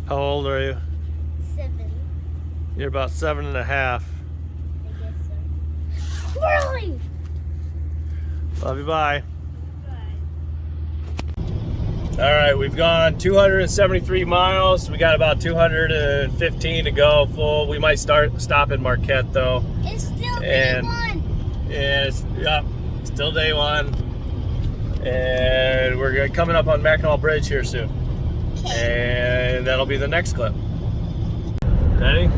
How old are you? 7. You're about 7.5. I guess so. Really? Love you, bye. All right, we've gone 273 miles. We got about 215 to go full. We might stop in Marquette though. It's still day 1. Yep, still day 1. And we're coming up on Mackinac Bridge here soon. Okay. And that'll be the next clip. Ready?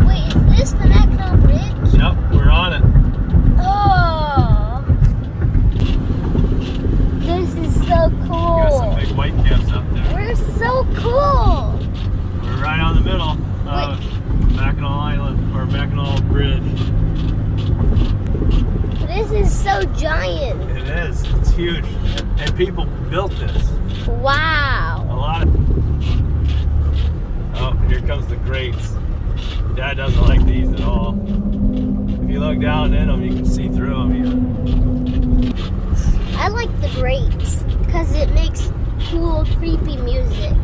Wait, is this the Mackinac Bridge? Yep, we're on it. Oh. This is so cool. Got some big white caps up there. We're so cool. We're right on the middle of Mackinac Island, or Mackinac Bridge. This is so giant. It is. It's huge. And people built this. Wow. A lot of... Oh, here comes the grates. Dad doesn't like these at all. If you look down in them, you can see through them even. I like the grates because it makes cool, creepy music.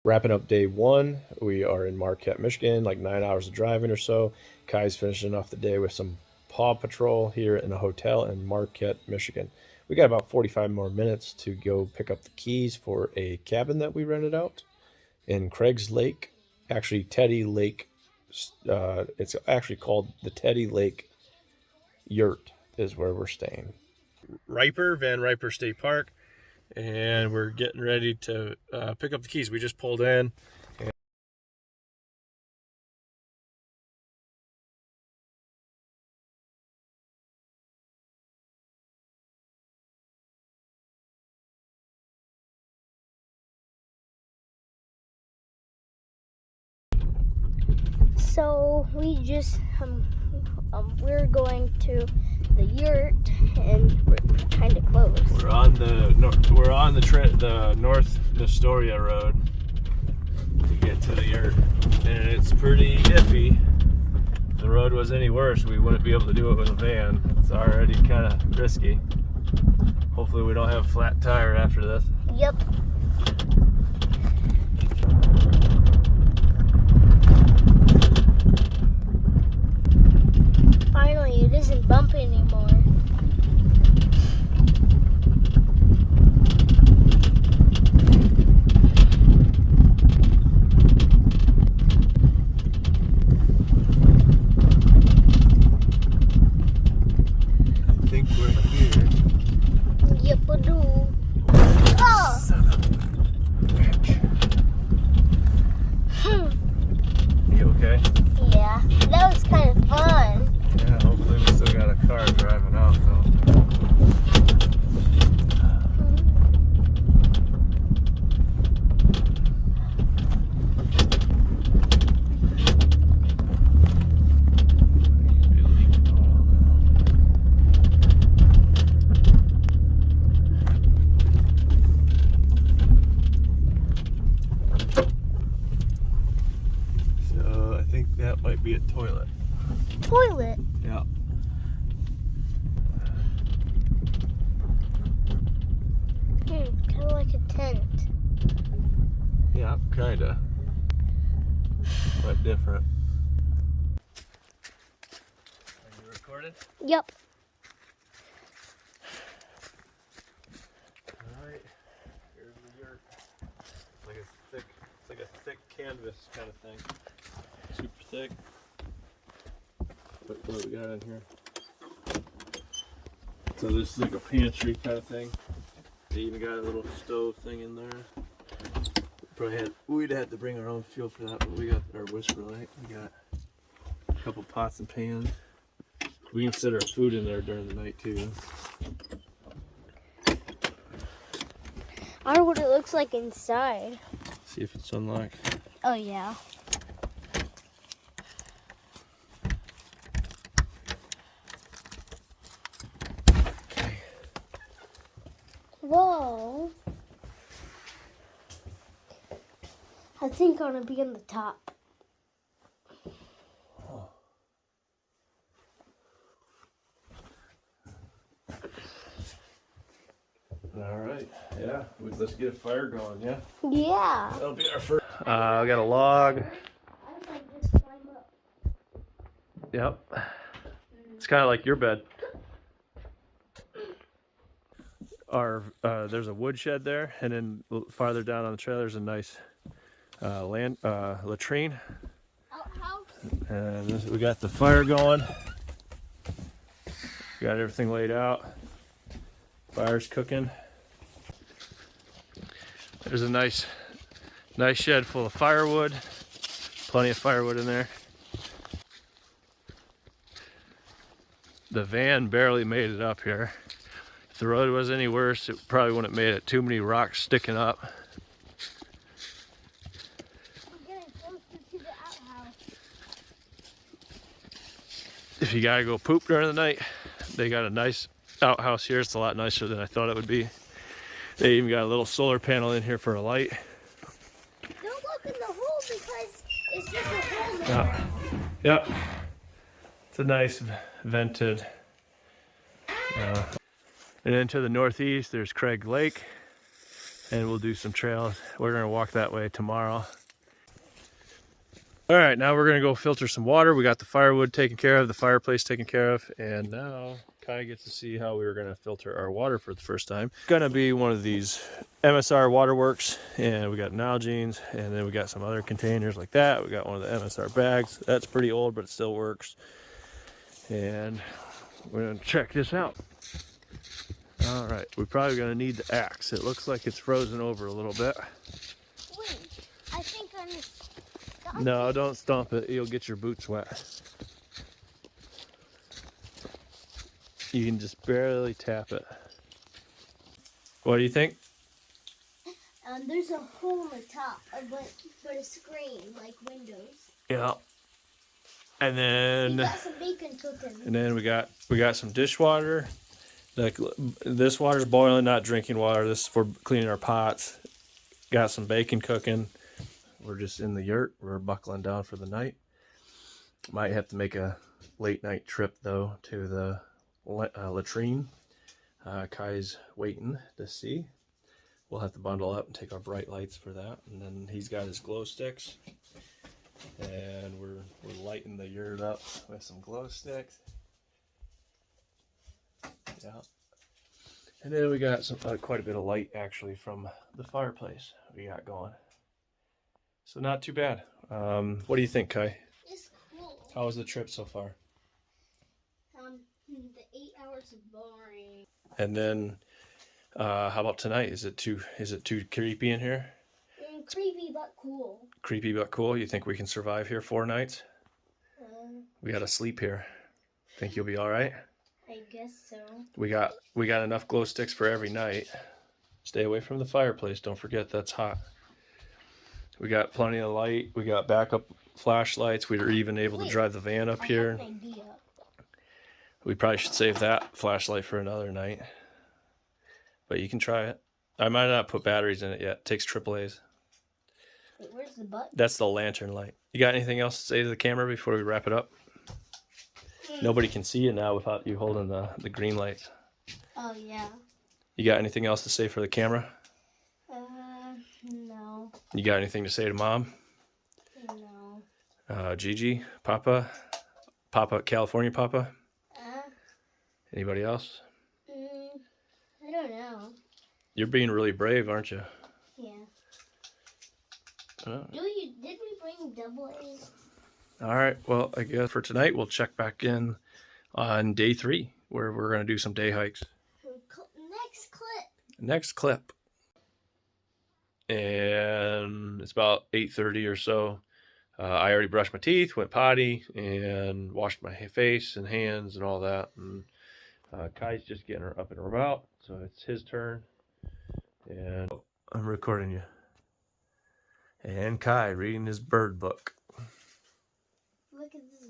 Wrapping up day 1, we are in Marquette, Michigan, like 9 hours of driving or so. Kai's finishing off the day with some Paw Patrol here in a hotel in Marquette, Michigan. We got about 45 more minutes to go pick up the keys for a cabin that we rented out in Craig's Lake, actually Teddy Lake. It's actually called the Teddy Lake Yurt is where we're staying. Van Riper State Park. And we're getting ready to pick up the keys. We just pulled in. So we just we're going to the yurt and we're kind of close. We're on the North Nestoria Road to get to the yurt, and it's pretty iffy. If the road was any worse, we wouldn't be able to do it with a van. It's already kind of risky. Hopefully we don't have a flat tire after this. Yep. Finally, it isn't bumpy anymore. I think we're here. Yep, I do. Oh! Son of a bitch. You okay? Yeah, that was kind of fun. Yeah, hopefully we still got a car driving out though. So I think that might be a toilet. Toilet? Yeah. Kind of like a tent. Yeah, kinda. But different. Are you recording? Yep. Alright. Here's the yurt. It's like a thick canvas kind of thing. Super thick. What do we got in here? So this is like a pantry kind of thing. They even got a little stove thing in there. We'd have to bring our own fuel for that, but we got our whisper light. We got a couple pots and pans. We can set our food in there during the night too. I wonder what it looks like inside. See if it's unlocked. Oh yeah. Okay. Whoa. I think I'm gonna be on the top. Oh. All right. Yeah. Let's get a fire going. Yeah. Yeah. That'll be our first. We got a log. I like just climb up. Yep. It's kind of like your bed. There's a woodshed there, and then farther down on the trailer there's a nice latrine. Outhouse. And we got the fire going. Got everything laid out. Fire's cooking. There's a nice shed full of firewood. Plenty of firewood in there. The van barely made it up here. If the road was any worse, it probably wouldn't have made it. Too many rocks sticking up. I'm getting closer to the outhouse. If you gotta go poop during the night, they got a nice outhouse here. It's a lot nicer than I thought it would be. They even got a little solar panel in here for a light. Don't look in the hole because it's just a hole there. Yep. It's a nice vented. And then to the northeast, there's Craig Lake. And we'll do some trails. We're gonna walk that way tomorrow. All right, now we're gonna go filter some water. We got the firewood taken care of, the fireplace taken care of, and now Kai gets to see how we were gonna filter our water for the first time. Gonna be one of these MSR waterworks, and we got Nalgene's, and then we got some other containers like that. We got one of the MSR bags. That's pretty old, but it still works. And we're gonna check this out. All right, we're probably gonna need the axe. It looks like it's frozen over a little bit. Wait, I think I'm just... No, don't stomp it. You'll get your boots wet. You can just barely tap it. What do you think? There's a hole on the top, but a screen, like windows. Yeah. And We then got some bacon cooking. we got some dishwater. Like this water's boiling, not drinking water. This is for cleaning our pots. Got some bacon cooking. We're just in the yurt. We're buckling down for the night. Might have to make a late night trip though to the latrine. Kai's waiting to see. We'll have to bundle up and take our bright lights for that. And then he's got his glow sticks. And we're lighting the yurt up with some glow sticks. Yeah. And then we got some quite a bit of light actually from the fireplace we got going. So not too bad. What do you think, Kai? It's cool. How was the trip so far? The 8 hours is boring. And then how about tonight? Is it too creepy in here? Creepy but cool. Creepy but cool. You think we can survive here 4 nights? We gotta sleep here. Think you'll be all right? I guess so. We got enough glow sticks for every night. Stay away from the fireplace. Don't forget that's hot. We got plenty of light. We got backup flashlights. We were even able to drive the van up here. I have an idea. We probably should save that flashlight for another night. But you can try it. I might not put batteries in it yet. It takes AAA's. Wait, where's the button? That's the lantern light. You got anything else to say to the camera before we wrap it up? Nobody can see you now without you holding the green lights. Oh, yeah. You got anything else to say for the camera? No. You got anything to say to Mom? No. Gigi? Papa, California Papa? Anybody else? I don't know. You're being really brave, aren't you? Yeah. Oh. Did we bring double A's? All right. Well, I guess for tonight, we'll check back in on day 3, where we're going to do some day hikes. Next clip. Next clip. And it's about 8:30 or so. I already brushed my teeth, went potty, and washed my face and hands and all that. And Kai's just getting her up and about, so it's his turn. And I'm recording you. And Kai reading his bird book. Look at this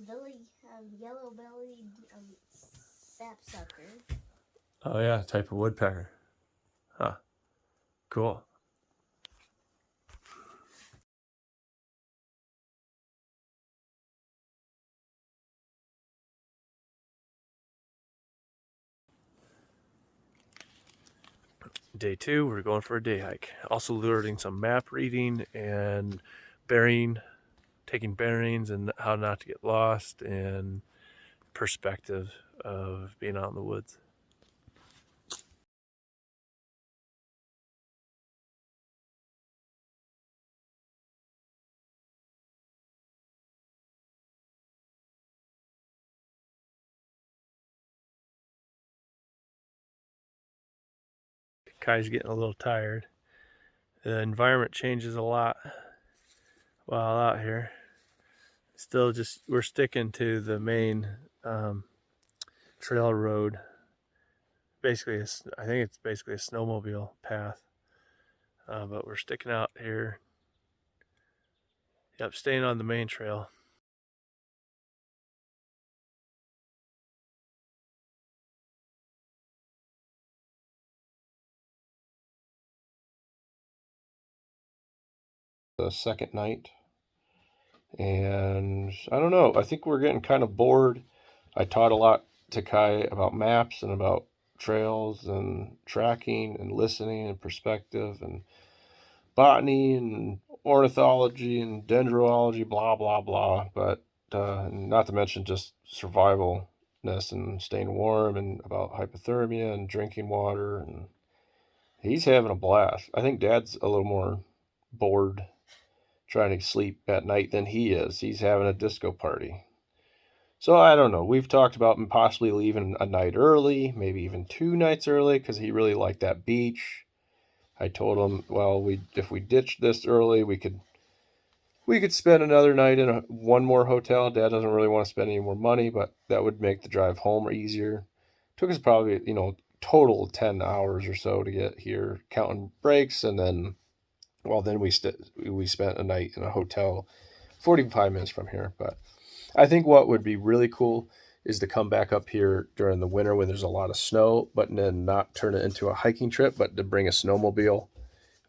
yellow-bellied sapsucker. Oh yeah, type of woodpecker. Huh. Cool. Day 2, we're going for a day hike. Also learning some map reading and taking bearings and how not to get lost and perspective of being out in the woods. Kai's getting a little tired. The environment changes a lot while out here. Still we're sticking to the main trail road. Basically, I think it's basically a snowmobile path. But we're sticking out here. Yep, staying on the main trail. The second night. And I don't know, I think we're getting kind of bored. I taught a lot to Kai about maps and about trails and tracking and listening and perspective and botany and ornithology and dendrology, blah, blah, blah. But not to mention just survivalness and staying warm and about hypothermia and drinking water. And he's having a blast. I think Dad's a little more bored trying to sleep at night than he is. He's having a disco party. So I don't know. We've talked about possibly leaving a night early, maybe even 2 nights early, because he really liked that beach. I told him, well, if we ditched this early, we could spend another night in one more hotel. Dad doesn't really want to spend any more money, but that would make the drive home easier. Took us probably total 10 hours or so to get here, counting breaks, and then we spent a night in a hotel 45 minutes from here. But I think what would be really cool is to come back up here during the winter when there's a lot of snow, but then not turn it into a hiking trip, but to bring a snowmobile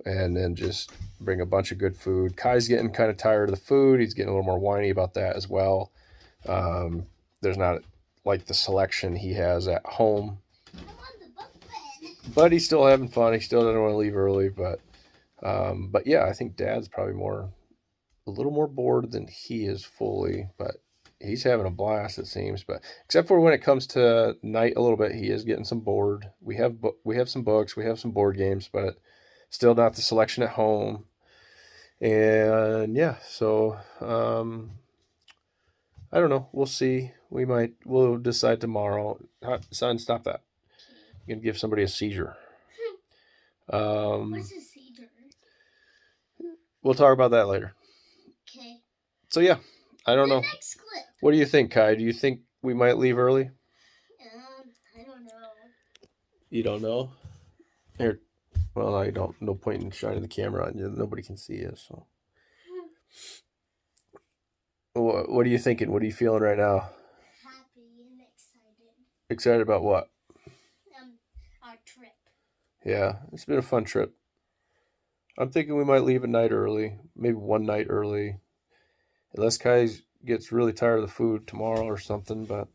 and then just bring a bunch of good food. Kai's getting kind of tired of the food. He's getting a little more whiny about that as well. There's not like the selection he has at home, but he's still having fun. He still doesn't want to leave early, but yeah, I think Dad's probably a little more bored than he is fully, but he's having a blast, it seems. But except for when it comes to night a little bit, he is getting some bored. We have some books, we have some board games, but still not the selection at home. And yeah, so I don't know. We'll see. We'll decide tomorrow. Son, stop that. You're gonna give somebody a seizure. What's a seizure? We'll talk about that later. Okay. So yeah, I don't know. Next clip. What do you think, Kai? Do you think we might leave early? I don't know. You don't know? Here, well, I don't. No point in shining the camera on you. Nobody can see you. So, what are you thinking? What are you feeling right now? Happy and excited. Excited about what? Our trip. Yeah, it's been a fun trip. I'm thinking we might leave a night early, maybe one night early, unless Kai gets really tired of the food tomorrow or something. But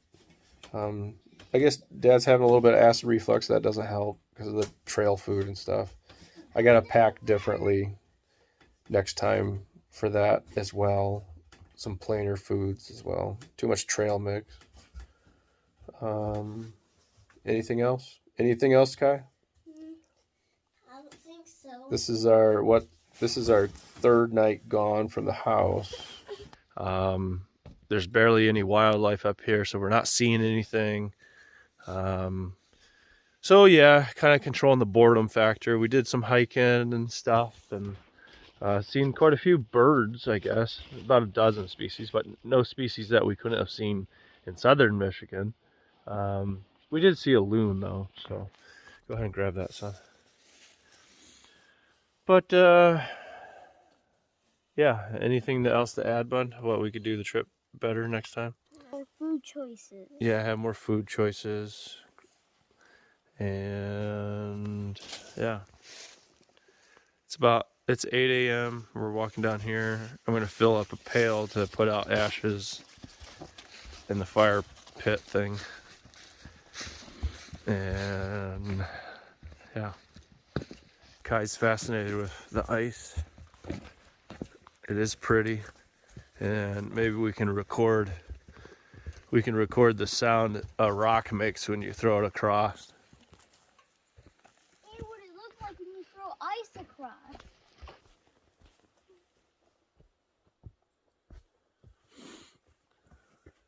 I guess Dad's having a little bit of acid reflux. That doesn't help because of the trail food and stuff. I gotta pack differently next time for that as well. Some plainer foods as well. Too much trail mix. Anything else? Anything else, Kai? I don't think so. This is our third night gone from the house. There's barely any wildlife up here, so we're not seeing anything. So yeah, kind of controlling the boredom factor. We did some hiking and stuff, and seen quite a few birds, I guess, about a dozen species, but no species that we couldn't have seen in southern Michigan. We did see a loon though, so go ahead and grab that, son. But yeah, anything else to add, bud? What we could do the trip better next time? More food choices. Yeah, have more food choices. And yeah, it's 8 a.m. We're walking down here. I'm gonna fill up a pail to put out ashes in the fire pit thing. And yeah, Kai's fascinated with the ice. It is pretty, and maybe we can record the sound a rock makes when you throw it across. Hey, what it looks like when you throw ice across.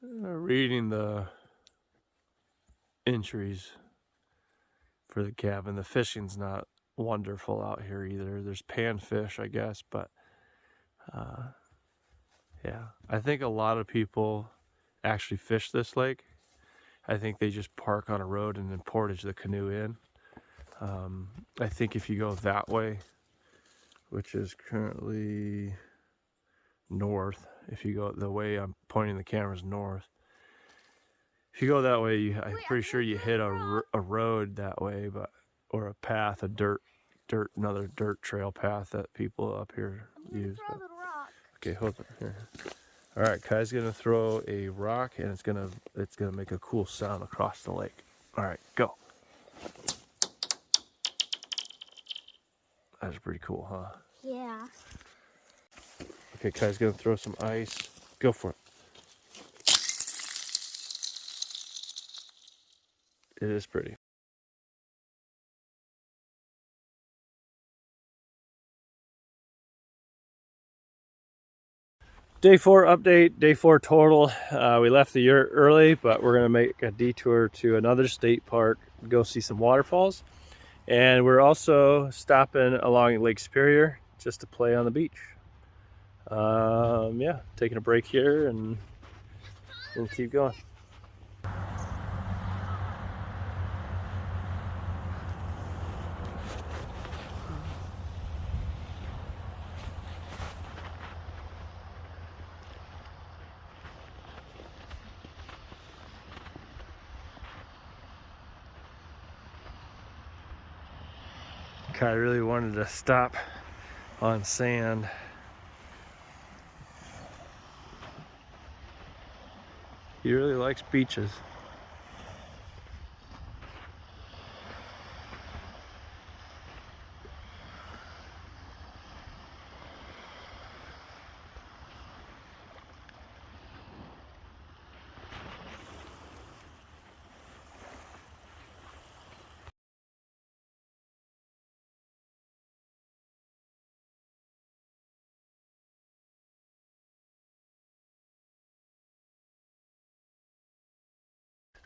Reading the entries for the cabin. The fishing's not wonderful out here either. There's panfish, I guess, but yeah, I think a lot of people actually fish this lake. I think they just park on a road and then portage the canoe in. I think if you go that way, which is currently north, if you go the way I'm pointing the cameras north, if you go that way, I'm pretty sure you hit a road that way, or a path, another dirt trail path that people up here use. Throw the rock. Okay, hold on here. All right, Kai's gonna throw a rock, and it's gonna make a cool sound across the lake. All right, go. That's pretty cool, huh? Yeah. Okay, Kai's gonna throw some ice. Go for it. It is pretty. Day 4 update, day 4 total. We left the yurt early, but we're gonna make a detour to another state park, go see some waterfalls. And we're also stopping along Lake Superior just to play on the beach. Yeah, taking a break here and we'll keep going. Kai really wanted to stop on sand. He really likes beaches.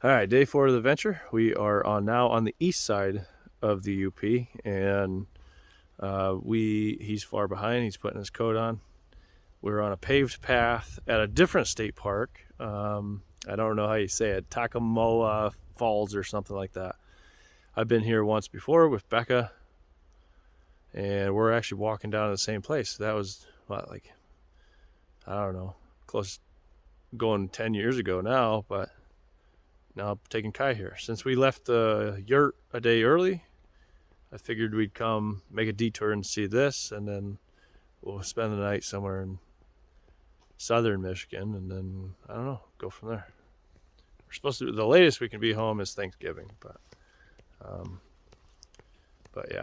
All right, day 4 of the venture. We are now on the east side of the UP, and he's far behind. He's putting his coat on. We're on a paved path at a different state park. I don't know how you say it, Takamoa Falls or something like that. I've been here once before with Becca, and we're actually walking down to the same place. That was what, like, I don't know, close going 10 years ago now, but now I'm taking Kai here. Since we left the yurt a day early, I figured we'd come make a detour and see this, and then we'll spend the night somewhere in southern Michigan, and then I don't know, go from there. We're supposed to, the latest we can be home is Thanksgiving, but yeah.